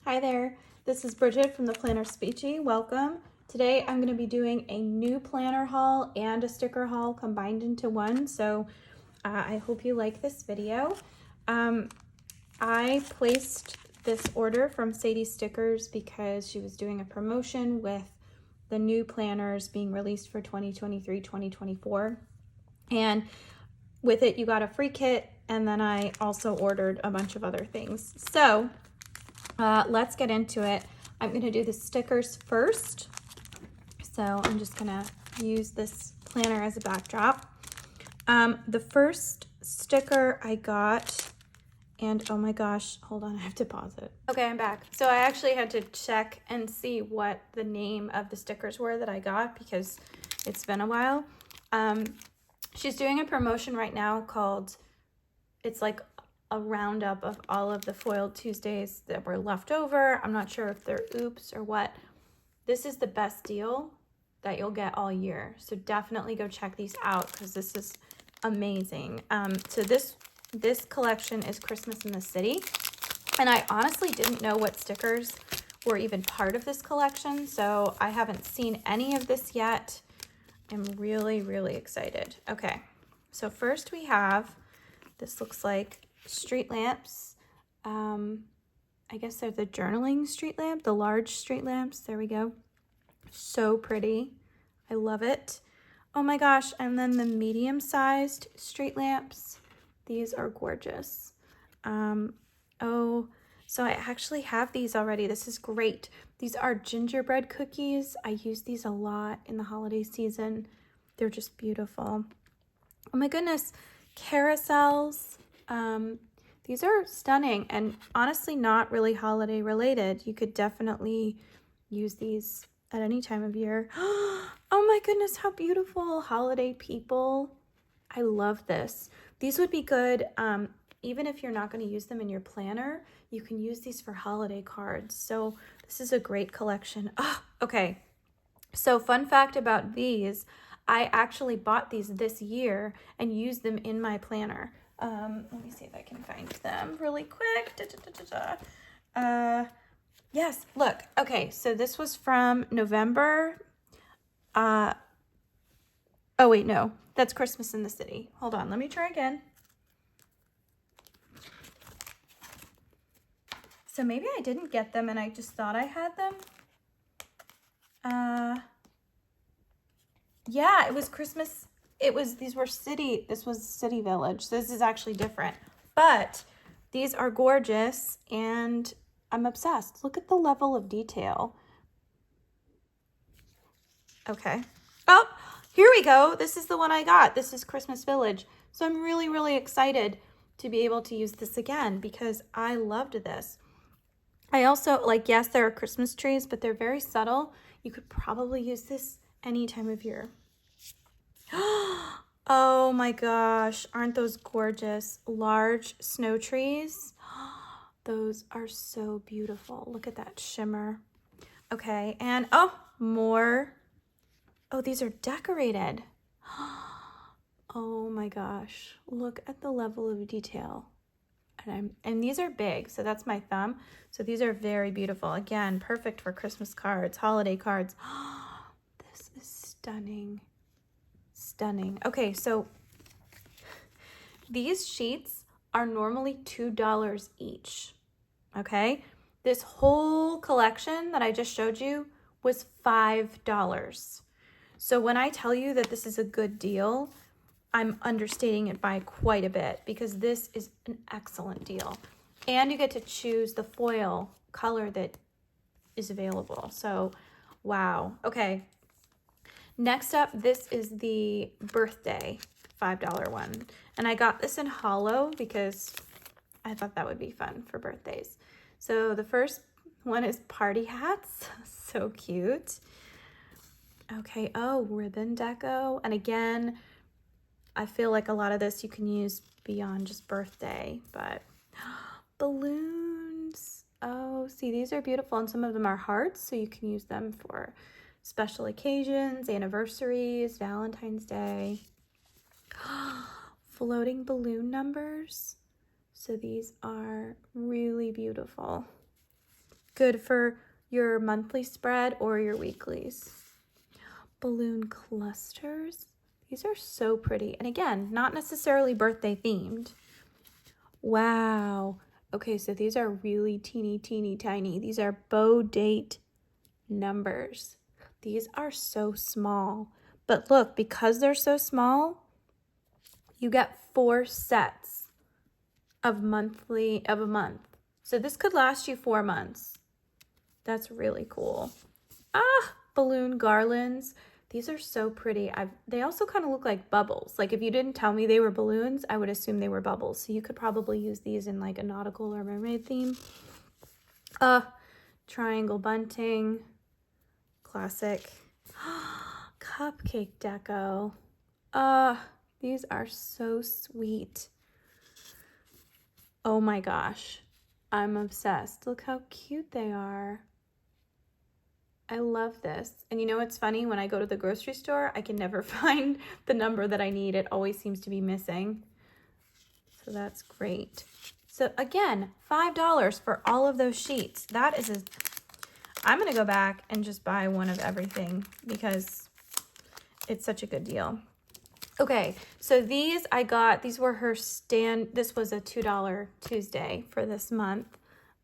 Hi there, this is Bridget from the PlannerSpeechie. Welcome. Today I'm going to be doing a new planner haul and a sticker haul combined into one, so I hope you like this video. I placed this order from Sadie Stickers because she was doing a promotion with the new planners being released for 2023-2024, and with it you got a free kit, and then I also ordered a bunch of other things. So let's get into it. I'm going to do the stickers first. So I'm just going to use this planner as a backdrop. The first sticker I got, and oh my gosh, hold on, I have to pause it. Okay, I'm back. So I actually had to check and see what the name of the stickers were that I got because it's been a while. She's doing a promotion right now called, it's like a roundup of all of the Foiled Tuesdays that were left over. I'm not sure if they're oops or what. This is the best deal that you'll get all year. So definitely go check these out because this is amazing. So this collection is Christmas in the City. And I honestly didn't know what stickers were even part of this collection. So I haven't seen any of this yet. I'm really, really excited. Okay, so first we have, this looks like street lamps. I guess they're the journaling street lamp, the large street lamps. There we go. So pretty. I love it. Oh my gosh, and then the medium-sized street lamps. These are gorgeous. Oh, so I actually have these already. This is great. These are gingerbread cookies. I use these a lot in the holiday season. They're just beautiful. Oh my goodness, carousels. These are stunning and honestly not really holiday related. You could definitely use these at any time of year. Oh my goodness, how beautiful. Holiday people. I love this. These would be good, even if you're not going to use them in your planner, you can use these for holiday cards. So this is a great collection. Oh, okay. So fun fact about these, I actually bought these this year and used them in my planner. Let me see if I can find them really quick. Yes, look. Okay, so this was from November. Oh wait, no, that's Christmas in the City. Hold on, let me try again. So maybe I didn't get them and I just thought I had them. Yeah, it was Christmas. These were City. This was City Village. So this is actually different. But these are gorgeous and I'm obsessed. Look at the level of detail. Okay. Oh, here we go. This is the one I got. This is Christmas Village. So I'm really, really excited to be able to use this again because I loved this. I also, like, yes, there are Christmas trees, but they're very subtle. You could probably use this any time of year. Oh my gosh, aren't those gorgeous? Large snow trees. Those are so beautiful. Look at that shimmer. Okay, and oh, more. Oh, these are decorated. Oh my gosh, look at the level of detail. And these are big, so that's my thumb. So these are very beautiful. Again, perfect for Christmas cards, holiday cards. This is stunning. Stunning. Okay, so these sheets are normally $2 each. Okay, this whole collection that I just showed you was $5. So when I tell you that this is a good deal, I'm understating it by quite a bit because this is an excellent deal. And you get to choose the foil color that is available. So, wow. Okay. Next up, this is the birthday $5 one. And I got this in hollow because I thought that would be fun for birthdays. So the first one is party hats. So cute. Okay. Oh, ribbon deco. And again, I feel like a lot of this you can use beyond just birthday, but balloons. Oh, see, these are beautiful, and some of them are hearts, so you can use them for special occasions, anniversaries, Valentine's Day. Floating balloon numbers. So these are really beautiful. good for your monthly spread or your weeklies. Balloon clusters. These are so pretty. And again, not necessarily birthday themed. Wow. Okay, so these are really teeny tiny. These are bow date numbers. These are so small. But look, because they're so small, you get 4 sets of a month. So this could last you 4 months. That's really cool. Balloon garlands. These are so pretty. They also kind of look like bubbles. Like if you didn't tell me they were balloons, I would assume they were bubbles. So you could probably use these in like a nautical or mermaid theme. Triangle bunting. Classic. Cupcake deco. These are so sweet. Oh my gosh. I'm obsessed. Look how cute they are. I love this. And you know what's funny? When I go to the grocery store, I can never find the number that I need. It always seems to be missing. So that's great. So again, $5 for all of those sheets. that is I'm going to go back and just buy one of everything because it's such a good deal. Okay, so these I got, these were her this was a $2 Tuesday for this month,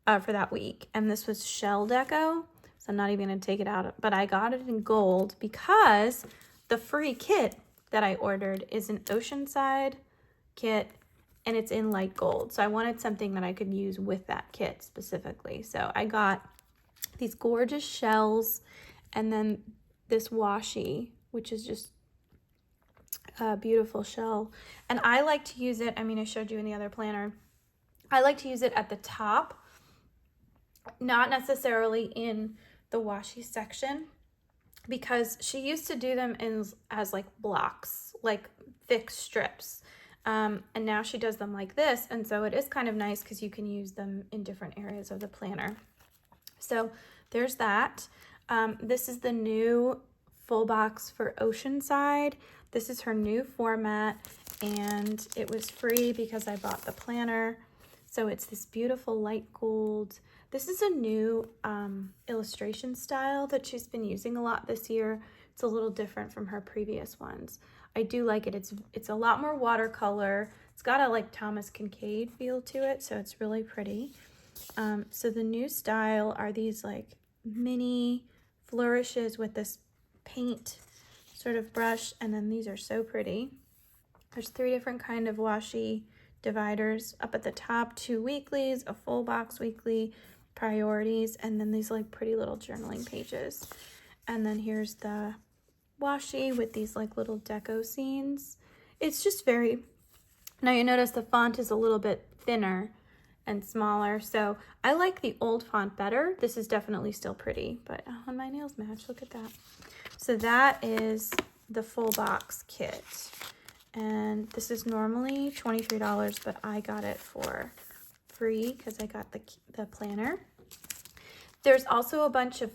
for that week. And this was shell deco. So I'm not even going to take it out, but I got it in gold because the free kit that I ordered is an Oceanside kit and it's in light gold. So I wanted something that I could use with that kit specifically. So I got these gorgeous shells and then this washi, which is just a beautiful shell. And I like to use it, I mean, I showed you in the other planner. I like to use it at the top, not necessarily in the washi section, because she used to do them as like blocks, like thick strips. And now she does them like this. And so it is kind of nice because you can use them in different areas of the planner. So there's that. This is the new full box for Oceanside. This is her new format and it was free because I bought the planner. So it's this beautiful light gold. This is a new illustration style that she's been using a lot this year. It's a little different from her previous ones. I do like it. It's a lot more watercolor. It's got a like Thomas Kincaid feel to it, so it's really pretty. So the new style are these like mini flourishes with this paint sort of brush, and then these are so pretty. There's 3 different kind of washi dividers. Up at the top, 2 weeklies, a full box weekly, priorities, and then these like pretty little journaling pages. And then here's the washi with these like little deco scenes. It's just very, now you notice the font is a little bit thinner and smaller, so I like the old font better. This is definitely still pretty, but oh, my nails match, look at that. So that is the full box kit. And this is normally $23, but I got it for free because I got the planner. There's also a bunch of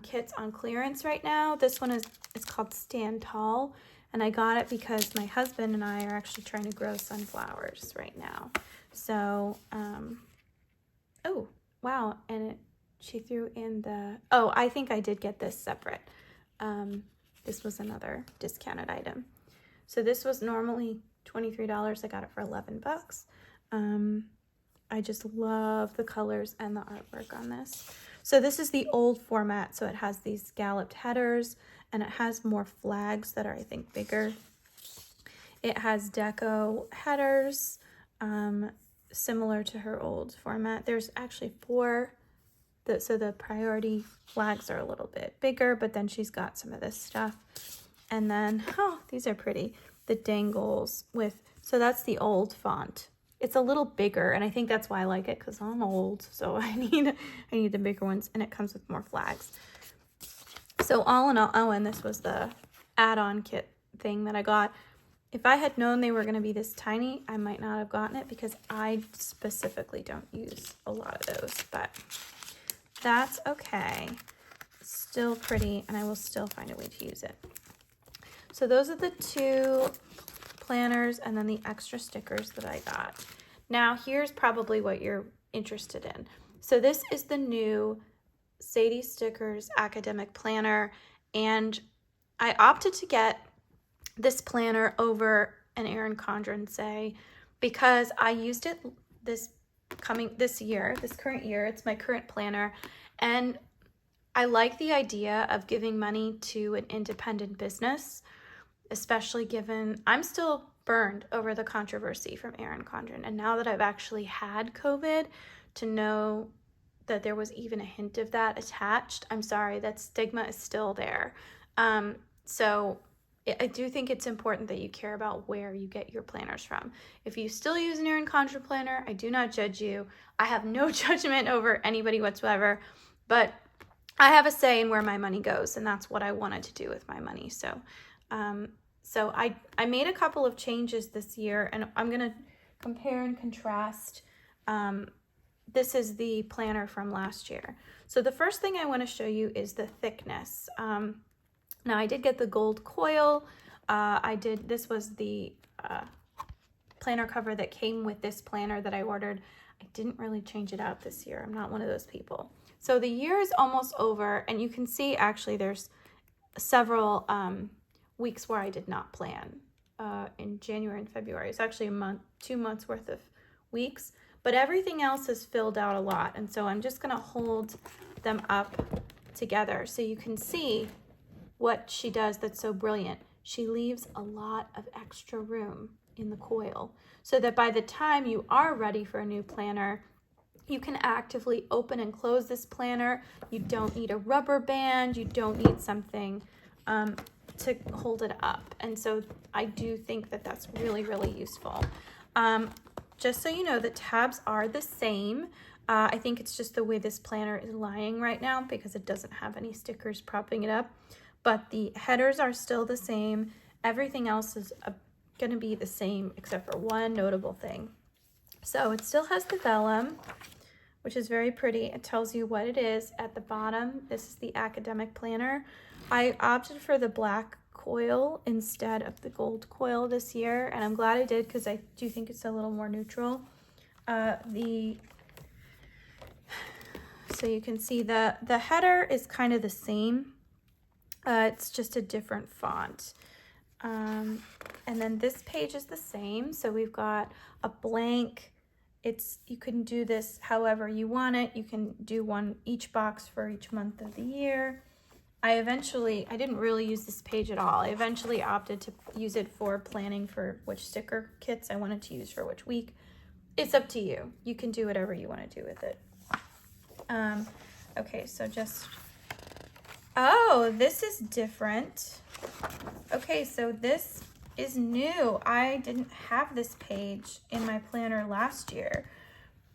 kits on clearance right now. This one it's called Stand Tall, and I got it because my husband and I are actually trying to grow sunflowers right now. So, oh, wow, and she threw in the, oh, I think I did get this separate. This was another discounted item. So this was normally $23. I got it for 11 bucks. I just love the colors and the artwork on this. So this is the old format. So it has these scalloped headers and it has more flags that are, I think, bigger. It has deco headers, similar to her old format. There's actually 4. So the priority flags are a little bit bigger, but then she's got some of this stuff. And then, oh, these are pretty. The dangles with, so that's the old font. It's a little bigger, and I think that's why I like it, because I'm old, so I need the bigger ones, and it comes with more flags. So all in all, oh, and this was the add-on kit thing that I got. If I had known they were going to be this tiny, I might not have gotten it, because I specifically don't use a lot of those, but that's okay. Still pretty, and I will still find a way to use it. So those are the 2 planners and then the extra stickers that I got. Now, here's probably what you're interested in. So this is the new Sadie Stickers Academic Planner, and I opted to get this planner over an Erin Condren because I used it this current year. It's my current planner, and I like the idea of giving money to an independent business, especially given I'm still burned over the controversy from Erin Condren. And now that I've actually had COVID, to know that there was even a hint of that attached, I'm sorry, that stigma is still there. So I do think it's important that you care about where you get your planners from. If you still use an Erin Condren planner, I do not judge you. I have no judgment over anybody whatsoever, but I have a say in where my money goes, and that's what I wanted to do with my money. So I made a couple of changes this year, and I'm going to compare and contrast. This is the planner from last year. So the first thing I want to show you is the thickness. Now I did get the gold coil. This was the planner cover that came with this planner that I ordered. I didn't really change it out this year. I'm not one of those people. So the year is almost over, and you can see actually there's several weeks where I did not plan in January and February. It's actually 2 months worth of weeks, but everything else is filled out a lot. And so I'm just gonna hold them up together so you can see what she does that's so brilliant. She leaves a lot of extra room in the coil so that by the time you are ready for a new planner, you can actively open and close this planner. You don't need a rubber band. You don't need something to hold it up. And so I do think that that's really, really useful. Just so you know, the tabs are the same. I think it's just the way this planner is lying right now because it doesn't have any stickers propping it up. But the headers are still the same. Everything else is going to be the same except for one notable thing. So it still has the vellum, which is very pretty. It tells you what it is at the bottom. This is the academic planner. I opted for the black coil instead of the gold coil this year, and I'm glad I did because I do think it's a little more neutral. So you can see the header is kind of the same. It's just a different font. And then this page is the same. So we've got a blank. You can do this however you want it. You can do each box for each month of the year. I didn't really use this page at all. I eventually opted to use it for planning for which sticker kits I wanted to use for which week. It's up to you. You can do whatever you want to do with it. Okay, so oh, this is different. Okay, so this is new. I didn't have this page in my planner last year.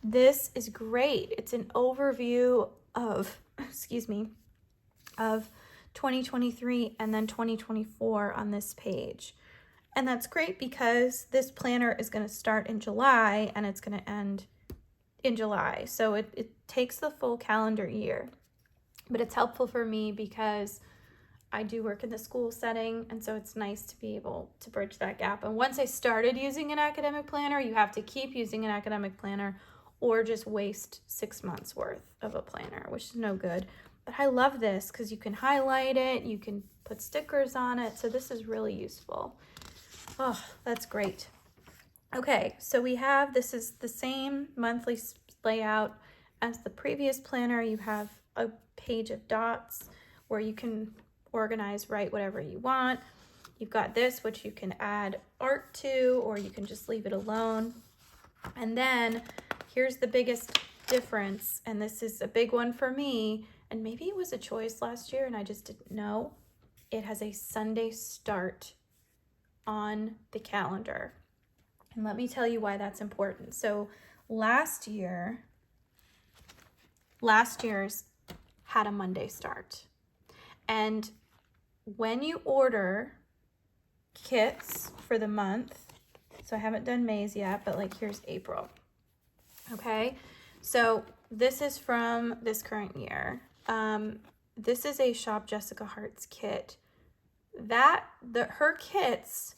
This is great. It's an overview of, of 2023 and then 2024 on this page. And that's great because this planner is going to start in July and it's going to end in July. So it takes the full calendar year. But it's helpful for me because I do work in the school setting, and so it's nice to be able to bridge that gap. And once I started using an academic planner, you have to keep using an academic planner or just waste 6 months worth of a planner, which is no good. But I love this because you can highlight it, you can put stickers on it, so this is really useful. Oh, that's great. Okay, so this is the same monthly layout as the previous planner. You have a page of dots where you can organize, write whatever you want. You've got this, which you can add art to, or you can just leave it alone. And then here's the biggest difference, and this is a big one for me, and maybe it was a choice last year and I just didn't know. It has a Sunday start on the calendar. And let me tell you why that's important. So last year's had a Monday start. And when you order kits for the month, so I haven't done May's yet, but like here's April. Okay, so this is from this current year. This is a Shop Jessica Hart's kit. Her kits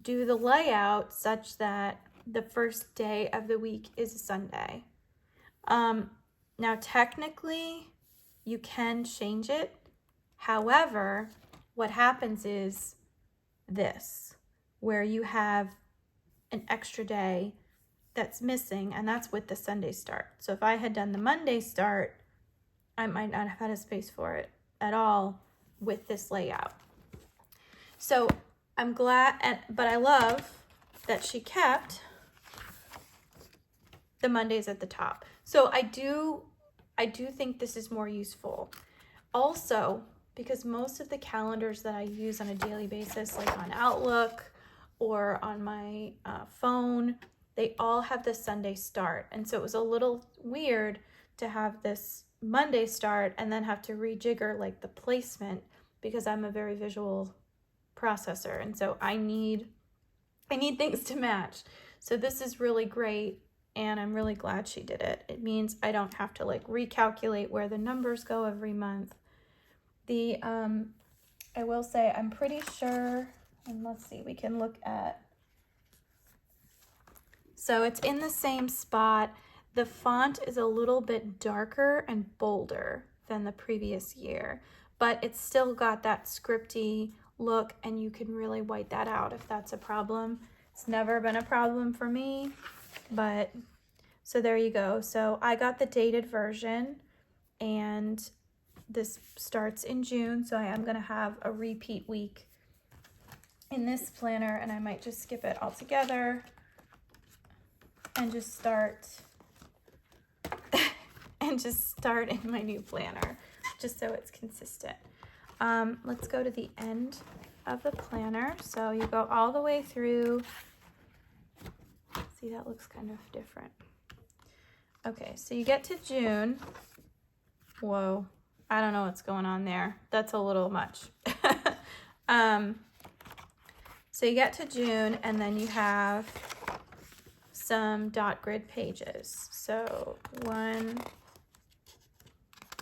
do the layout such that the first day of the week is a Sunday. Now technically you can change it. However, what happens is this, where you have an extra day that's missing, and that's with the Sunday start. So if I had done the Monday start, I might not have had a space for it at all with this layout. So I'm glad, but I love that she kept the Mondays at the top. So I do think this is more useful. Also, because most of the calendars that I use on a daily basis, like on Outlook or on my phone, they all have the Sunday start. And so it was a little weird to have this Monday start and then have to rejigger like the placement, because I'm a very visual processor. And so I need things to match. So this is really great. And I'm really glad she did it. It means I don't have to like recalculate where the numbers go every month. I will say, I'm pretty sure, and let's see, we can look at, so it's in the same spot. The font is a little bit darker and bolder than the previous year, but it's still got that scripty look, and you can really white that out if that's a problem. It's never been a problem for me, but so there you go. So I got the dated version, and this starts in June, so I am going to have a repeat week in this planner, and I might just skip it altogether and just start in my new planner, just so it's consistent. Let's go to the end of the planner. So you go all the way through. See, that looks kind of different. Okay, so you get to June. Whoa, I don't know what's going on there. That's a little much. So you get to June, and then you have some dot grid pages. So 1,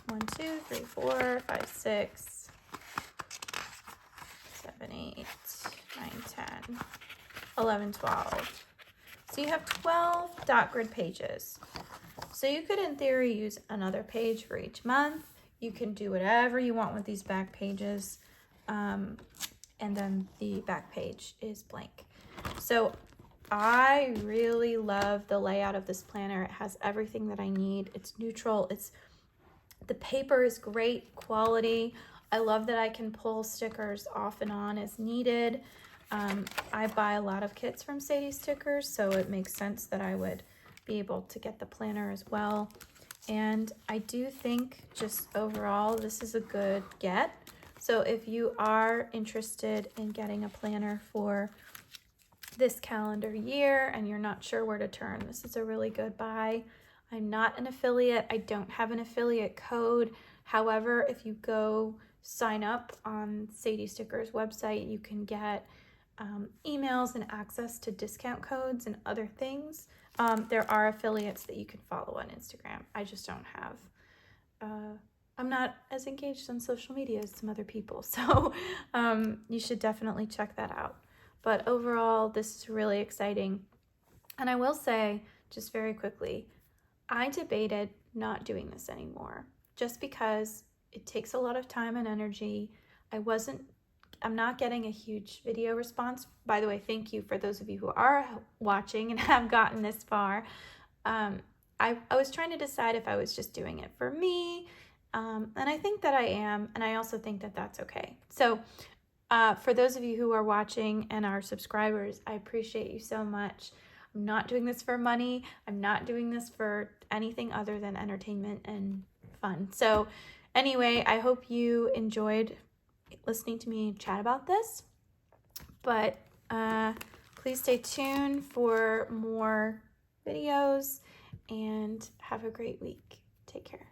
2, 3, 4, 5, 6, 7, 8, 9, 10, 11, 12. So you have 12 dot grid pages. So you could, in theory, use another page for each month. You can do whatever you want with these back pages. And then the back page is blank. So I really love the layout of this planner. It has everything that I need. It's neutral. The paper is great quality. I love that I can pull stickers off and on as needed. I buy a lot of kits from Sadie Stickers, so it makes sense that I would be able to get the planner as well. And I do think just overall, this is a good get. So if you are interested in getting a planner for this calendar year and you're not sure where to turn, this is a really good buy. I'm not an affiliate. I don't have an affiliate code. However, if you go sign up on Sadie Stickers website, you can get emails and access to discount codes and other things. There are affiliates that you can follow on Instagram. I just don't have, I'm not as engaged on social media as some other people. So you should definitely check that out. But overall, this is really exciting. And I will say, just very quickly, I debated not doing this anymore just because it takes a lot of time and energy. I'm not getting a huge video response. By the way, thank you for those of you who are watching and have gotten this far. I was trying to decide if I was just doing it for me, and I think that I am, and I also think that that's okay. So for those of you who are watching and are subscribers, I appreciate you so much. I'm not doing this for money. I'm not doing this for anything other than entertainment and fun. So anyway, I hope you enjoyed listening to me chat about this, but please stay tuned for more videos and have a great week. Take care.